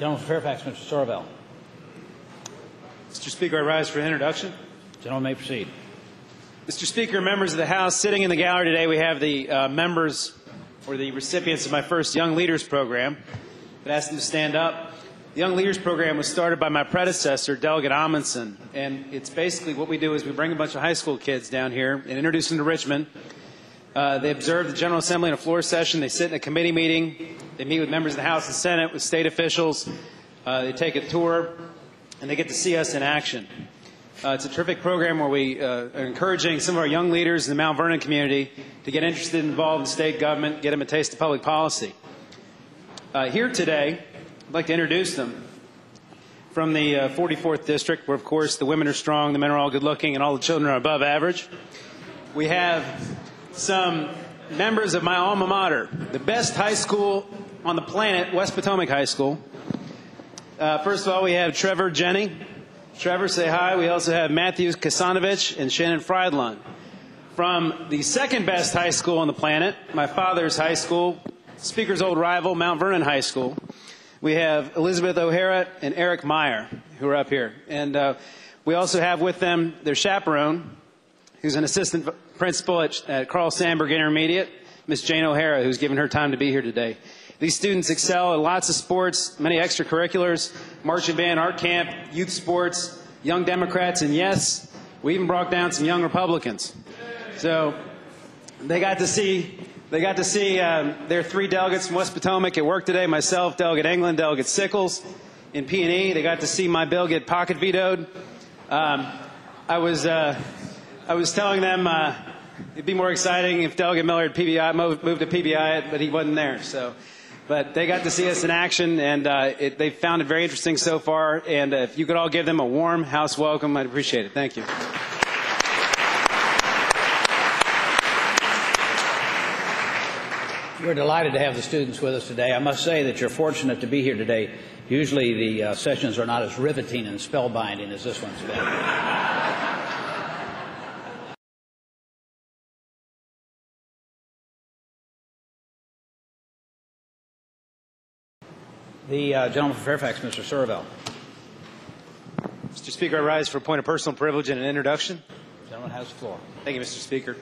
Gentleman from Fairfax, Mr. Surovell. Mr. Speaker, I rise for an introduction. Gentleman may proceed. Mr. Speaker, members of the House, sitting in the gallery today, we have the members or the recipients of my first Young Leaders Program. I'd ask them to stand up. The Young Leaders Program was started by my predecessor, Delegate Amundsen, and it's basically what we do is we bring a bunch of high school kids down here and introduce them to Richmond. They observe the General Assembly in a floor session. They sit in a committee meeting. They meet with members of the House and Senate, with state officials. They take a tour, and they get to see us in action. It's a terrific program where we are encouraging some of our young leaders in the Mount Vernon community to get interested and involved in state government, get them a taste of public policy. Here today, I'd like to introduce them from the 44th District, where, of course, the women are strong, the men are all good-looking, and all the children are above average. We have some members of my alma mater, the best high school on the planet, West Potomac High School. First of all, we have Trevor Jenny. Trevor, say hi. We also have Matthew Kasanovich and Shannon Friedland. From the second best high school on the planet, my father's high school, Speaker's old rival, Mount Vernon High School, we have Elizabeth O'Hara and Eric Meyer, who are up here. And we also have with them their chaperone, who's an assistant principal at Carl Sandburg Intermediate, Miss Jane O'Hara, who's given her time to be here today. These students excel in lots of sports, many extracurriculars, marching band, art camp, youth sports, young Democrats, and yes, we even brought down some young Republicans. So they got to see their three delegates from West Potomac at work today, myself, Delegate England, Delegate Sickles in P&E. They got to see my bill get pocket vetoed. I was telling them it'd be more exciting if Delegate Miller had moved to PBI, but he wasn't there. But they got to see us in action, and they found it very interesting so far. And if you could all give them a warm House welcome, I'd appreciate it. Thank you. We're delighted to have the students with us today. I must say that you're fortunate to be here today. Usually the sessions are not as riveting and spellbinding as this one's been. The gentleman from Fairfax, Mr. Surovell. Mr. Speaker, I rise for a point of personal privilege and an introduction. The gentleman has the floor. Thank you, Mr. Speaker.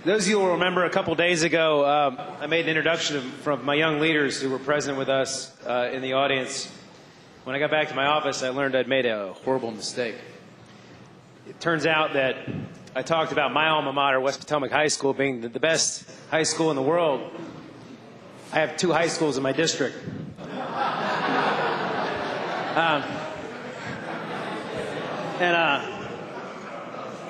Those of you who will remember a couple days ago, I made an introduction from my young leaders who were present with us in the audience. When I got back to my office, I learned I'd made a horrible mistake. It turns out that I talked about my alma mater, West Potomac High School, being the best high school in the world. I have two high schools in my district.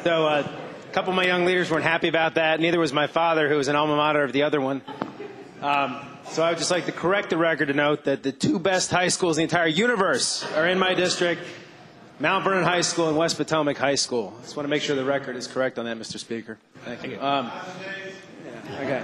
So a couple of my young leaders weren't happy about that. Neither was my father, who was an alma mater of the other one. So I would just like to correct the record to note that the two best high schools in the entire universe are in my district, Mount Vernon High School and West Potomac High School. I just want to make sure the record is correct on that, Mr. Speaker. Thank you. Okay.